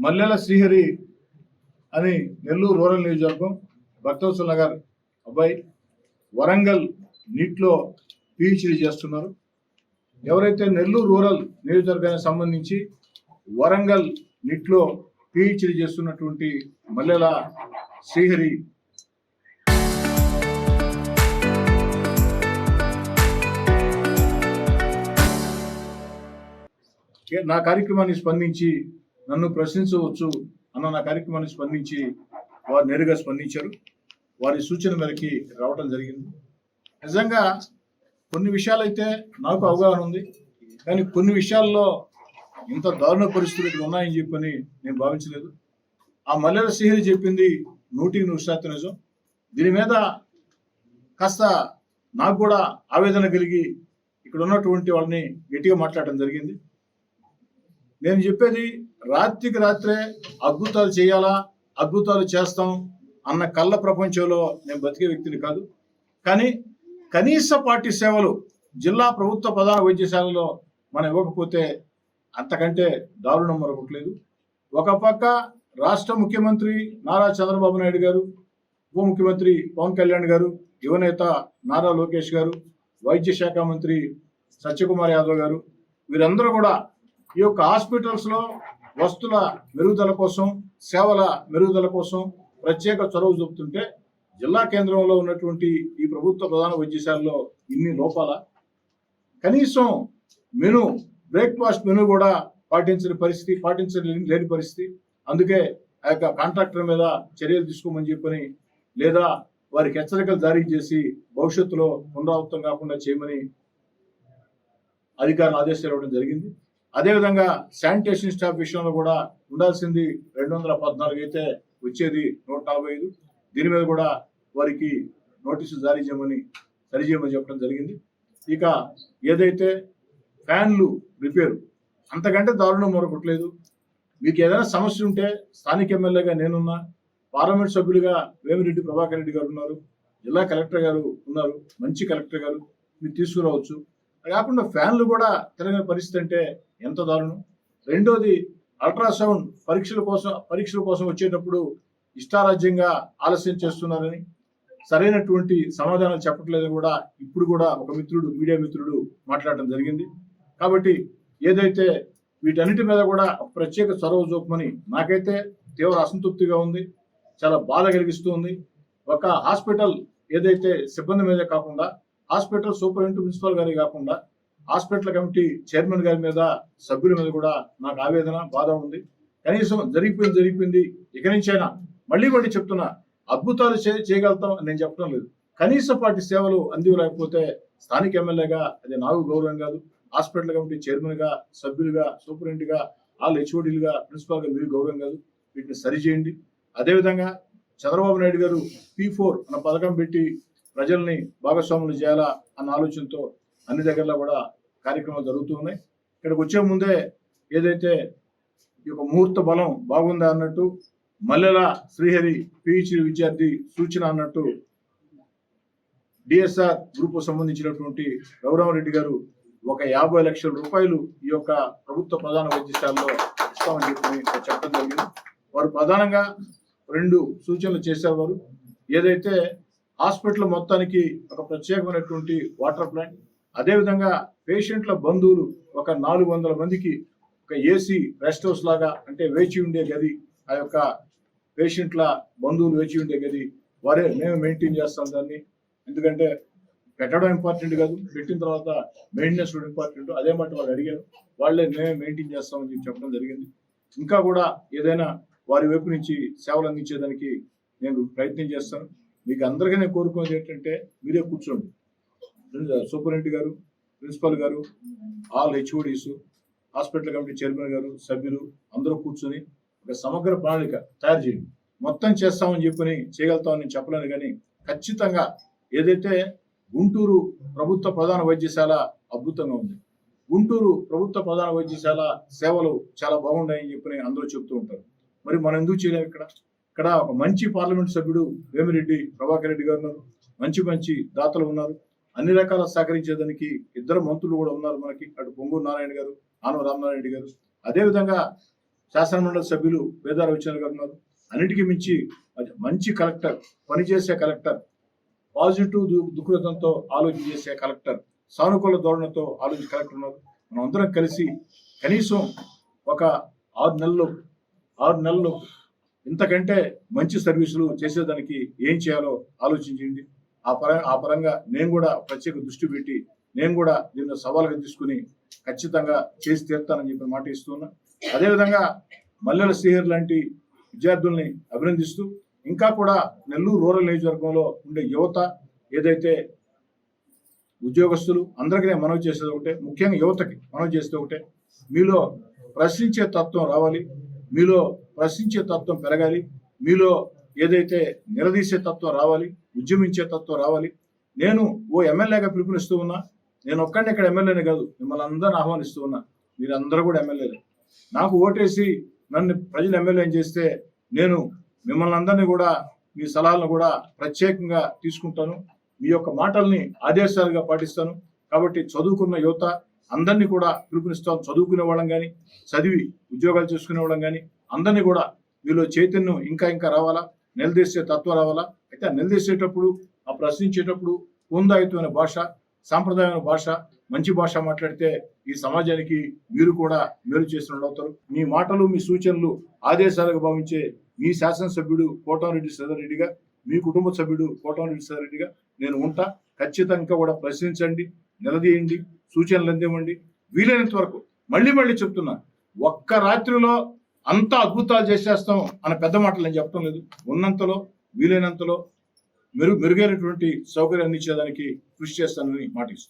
మల్లెల శ్రీహరి అని నెల్లూరు రూరల్ నియోజకవర్గం భక్తవత్సల నగర్ అబ్బాయి వరంగల్ నీట్లో పిహెచ్డి చేస్తున్నారు. ఎవరైతే నెల్లూరు రూరల్ నియోజకవర్గానికి సంబంధించి వరంగల్ నీట్లో పిహెచ్డి చేస్తున్నటువంటి మల్లెల శ్రీహరి నా కార్యక్రమాన్ని స్పందించి నన్ను ప్రశ్నించవచ్చు అన్న నా కార్యక్రమాన్ని స్పందించి వారు నేరుగా స్పందించారు. వారి సూచన మేరకి రావడం జరిగింది. నిజంగా కొన్ని విషయాలైతే నాకు అవగాహన ఉంది, కానీ కొన్ని విషయాల్లో ఇంత దారుణ పరిస్థితులు ఉన్నాయని చెప్పని నేను భావించలేదు. ఆ మల్లెల శ్రీహరి చెప్పింది 100% నిజం. దీని మీద కాస్త నాకు కూడా ఆవేదన కలిగి ఇక్కడ ఉన్నటువంటి వాళ్ళని గట్టిగా మాట్లాడటం జరిగింది. నేను చెప్పేది రాత్రికి రాత్రే అద్భుతాలు చేయాలా, అద్భుతాలు చేస్తాం అన్న కళ్ళ ప్రపంచంలో నేను బతికే వ్యక్తిని కాదు. కానీ కనీస పార్టీ సేవలు జిల్లా ప్రభుత్వ ప్రధాన వైద్యశాలలో మనం ఇవ్వకపోతే అంతకంటే దారుణం మరొకట్లేదు. ఒక పక్క రాష్ట్ర ముఖ్యమంత్రి నారా చంద్రబాబు నాయుడు గారు, ఉప ముఖ్యమంత్రి పవన్ కళ్యాణ్ గారు, యువనేత నారా లోకేష్ గారు, వైద్య శాఖ మంత్రి సత్యకుమార్ యాదవ్ గారు, వీరందరూ కూడా ఈ యొక్క హాస్పిటల్స్లో వస్తువుల మెరుగుదల కోసం, సేవల మెరుగుదల కోసం ప్రత్యేక చొరవ చూపుతుంటే జిల్లా కేంద్రంలో ఉన్నటువంటి ఈ ప్రభుత్వ ప్రధాన వైద్యశాలలో ఇన్ని లోపాల కనీసం మెను బ్రేక్ఫాస్ట్ మెను కూడా పాటించలేని పరిస్థితి. అందుకే ఆ యొక్క కాంట్రాక్టర్ మీద చర్యలు తీసుకోమని చెప్పని, లేదా వారికి హెచ్చరికలు జారీ చేసి భవిష్యత్తులో పునరావృతం కాకుండా చేయమని అధికారులు ఆదేశాలు ఇవ్వడం జరిగింది. అదేవిధంగా శానిటేషన్ స్టాఫ్ విషయంలో కూడా ఉండాల్సింది 214 అయితే వచ్చేది 145. దీని మీద కూడా వారికి నోటీసులు సరిచేయమని చెప్పడం జరిగింది. ఇక ఏదైతే ఫ్యాన్లు రిపేరు, అంతకంటే దారుణం మరొకట్లేదు. మీకు ఏదైనా సమస్య ఉంటే స్థానిక ఎమ్మెల్యేగా నేనున్నా, పార్లమెంట్ సభ్యులుగా వేమిరెడ్డి ప్రభాకర్ రెడ్డి గారు ఉన్నారు, జిల్లా కలెక్టర్ గారు ఉన్నారు, మంచి కలెక్టర్ గారు, మీరు తీసుకురావచ్చు. అది కాకుండా ఫ్యాన్లు కూడా తిరగని పరిస్థితి అంటే ఎంత దారుణం. రెండోది, అల్ట్రాసౌండ్ పరీక్షల కోసం వచ్చేటప్పుడు ఇష్టారాజ్యంగా ఆలస్యం చేస్తున్నారని, సరైనటువంటి సమాధానం చెప్పట్లేదని కూడా ఇప్పుడు కూడా ఒక మీడియా మిత్రుడు మాట్లాడటం జరిగింది. కాబట్టి ఏదైతే వీటన్నిటి మీద కూడా ప్రత్యేక చొరవ చూపమని నాకైతే తీవ్ర అసంతృప్తిగా ఉంది, చాలా బాధ కలిగిస్తూ ఉంది. ఒక హాస్పిటల్ ఏదైతే సిబ్బంది మీదే కాకుండా, హాస్పిటల్ సూపరింటెండెంట్ ప్రిన్సిపల్ గారి కాకుండా, హాస్పిటల్ కమిటీ చైర్మన్ గారి మీద, సభ్యుల మీద కూడా నాకు ఆవేదన, బాధ ఉంది. కనీసం జరిగిపోయింది. ఇక నుంచైనా మళ్ళీ చెప్తున్నా, అద్భుతాలు చేయగలుగుతాం అని నేను చెప్పడం లేదు. కనీస పార్టీ సేవలు అందివ్వలేకపోతే స్థానిక ఎమ్మెల్యేగా అది నాకు గౌరవం కాదు. హాస్పిటల్ కమిటీ చైర్మన్గా, సభ్యులుగా, సూపరింటెండెంట్గా, ఆల్ హెచ్ఓడీలుగా, ప్రిన్సిపాల్గా మీరు గౌరవం కాదు. వీటిని సరిచేయండి. అదేవిధంగా చంద్రబాబు నాయుడు గారు P4 అన్న పథకం పెట్టి ప్రజల్ని భాగస్వాములు చేయాలా అన్న ఆలోచనతో అన్ని దగ్గరలో కూడా కార్యక్రమాలు జరుగుతూ ఉన్నాయి. ఇక్కడికి వచ్చే ముందే ఏదైతే ఈ యొక్క ముహూర్త బలం బాగుందా అన్నట్టు మల్లెల శ్రీహరి PhD విద్యార్థి సూచన అన్నట్టు DSR గ్రూప్ సంబంధించినటువంటి రఘురామరెడ్డి గారు ఒక 50 లక్షల రూపాయలు ఈ యొక్క ప్రభుత్వ ప్రధాన వైద్యశాలలో ఇస్తామని చెప్పడం జరిగింది. వారు ప్రధానంగా 2 సూచనలు చేసేవారు. ఏదైతే హాస్పిటల్ మొత్తానికి ఒక ప్రత్యేకమైనటువంటి వాటర్ ప్లాంట్, అదేవిధంగా పేషెంట్ల బంధువులు ఒక 400 మందికి ఒక ఏసీ రెస్ట్ హౌస్ లాగా, అంటే వేచి ఉండే గది, ఆ యొక్క పేషెంట్ల బంధువులు వేచి ఉండే గది మేము మెయింటైన్ చేస్తాం దాన్ని. ఎందుకంటే పెట్టడం ఇంపార్టెంట్ కాదు, పెట్టిన తర్వాత మెయింటెనెన్స్ కూడా ఇంపార్టెంట్. అదే మాట వాళ్ళు అడిగారు, వాళ్ళే మేమే మెయింటైన్ చేస్తామని చెప్పడం జరిగింది. ఇంకా కూడా ఏదైనా వారి వైపు నుంచి సేవలు అందించేదానికి నేను ప్రయత్నం చేస్తాను. మీకు అందరికీ నేను కోరుకునేది ఏంటంటే, మీరే కూర్చోండి, సూపరింటెండెంట్ గారు, ప్రిన్సిపల్ గారు, all HODs, hospital committee chairman గారు, సభ్యులు అందరూ కూర్చొని ఒక సమగ్ర ప్రణాళిక తయారు చేయండి. మొత్తం చేస్తామని చేయగలుగుతామని నేను చెప్పలేను, కానీ ఖచ్చితంగా ఏదైతే గుంటూరు ప్రభుత్వ ప్రధాన వైద్యశాల అద్భుతంగా ఉంది, గుంటూరు ప్రభుత్వ ప్రధాన వైద్యశాల సేవలు చాలా బాగున్నాయని అందరూ చెప్తూ ఉంటారు. మరి మనం ఎందుకు చేయలేము? ఇక్కడ ఒక మంచి పార్లమెంట్ సభ్యుడు వేమిరెడ్డి ప్రభాకర్ రెడ్డి గారు ఉన్నారు, మంచి దాతలు ఉన్నారు, అన్ని రకాల సహకరించేదానికి 2 మంత్రులు కూడా ఉన్నారు మనకి. అటు పొంగూరు నారాయణ గారు, ఆనవ రామనారాయణ రెడ్డి గారు, అదేవిధంగా శాసనమండలి సభ్యులు పేద రవిచంద్ర గారు ఉన్నారు. అన్నిటికీ మించి అది మంచి కలెక్టర్, పనిచేసే కలెక్టర్, పాజిటివ్ దృక్పథంతో ఆలోచన చేసే కలెక్టర్, సానుకూల ధోరణితో ఆలోచించే కలెక్టర్ ఉన్నారు. మనం అందరం కలిసి కనీసం ఒక 6 నెలలు ఇంతకంటే మంచి సర్వీసులు చేసేదానికి ఏం చేయాలో ఆలోచించండి. ఆ పరంగా నేను కూడా ప్రత్యేక దృష్టి పెట్టి నేను కూడా దీన్ని సవాలుగా తీసుకుని ఖచ్చితంగా చేసి తీరుతానని చెప్పి మాట ఇస్తున్నా. అదేవిధంగా మల్లెల శ్రీహరి లాంటి విద్యార్థుల్ని అభినందిస్తూ ఇంకా కూడా నెల్లూరు రూరల్ నియోజకవర్గంలో ఉండే యువత ఏదైతే ఉద్యోగస్తులు అందరికీ నేను మనవి చేసేది ఒకటే, ముఖ్యంగా యువతకి మనవి చేసేది ఒకటే, మీలో ప్రశ్నించే తత్వం రావాలి, మీలో ప్రశ్నించే తత్వం పెరగాలి, మీలో ఏదైతే నిలదీసే తత్వం రావాలి, ఉద్యమించే తత్వం రావాలి. నేను ఓ ఎమ్మెల్యేగా పిలుపునిస్తూ ఉన్నా. నేను ఒక్కడిని ఇక్కడ ఎమ్మెల్యేనే కాదు, మిమ్మల్ని అందరిని ఆహ్వానిస్తూ ఉన్నా. మీరందరూ కూడా ఎమ్మెల్యేలే. నాకు ఓటేసి నన్ను ప్రజలు ఎమ్మెల్యేని చేస్తే నేను మిమ్మల్ని అందరినీ కూడా మీ సలహాలను కూడా ప్రత్యేకంగా తీసుకుంటాను. మీ యొక్క మాటల్ని ఆదేశాలుగా పాటిస్తాను. కాబట్టి చదువుకున్న యువత అందరినీ కూడా పిలుపునిస్తాను. చదువుకునే వాళ్ళం కానీ, చదివి ఉద్యోగాలు చేసుకునే వాళ్ళం కానీ అందరినీ కూడా మీలో చైతన్యం ఇంకా రావాలా, నిలదీసే తత్వం రావాలా. అయితే నిలదీసేటప్పుడు, ఆ ప్రశ్నించేటప్పుడు హుందాయుతమైన భాష, సాంప్రదాయమైన భాష, మంచి భాష మాట్లాడితే ఈ సమాజానికి మీరు కూడా మేలు చేసిన వాళ్ళు అవుతారు. మీ మాటలు, మీ సూచనలు ఆదేశాలుగా భావించే మీ శాసనసభ్యుడు కోటంరెడ్డి శ్రీధర్ రెడ్డిగా, మీ కుటుంబ సభ్యుడు కోటంరెడ్డి శ్రీధర్ రెడ్డిగా నేను ఉంటా. ఖచ్చితంగా కూడా ప్రశ్నించండి, నిలదీయండి, సూచనలు అందివ్వండి. వీలైనంత వరకు మళ్ళీ చెప్తున్నా, ఒక్క రాత్రిలో అంత అద్భుతాలు చేసేస్తాం అన్న పెద్ద మాటలు నేను చెప్పడం లేదు. ఉన్నంతలో వీలైనంతలో మెరుగైనటువంటి సౌకర్యాన్ని ఇచ్చేదానికి కృషి చేస్తానని మాట ఇస్తున్నాను.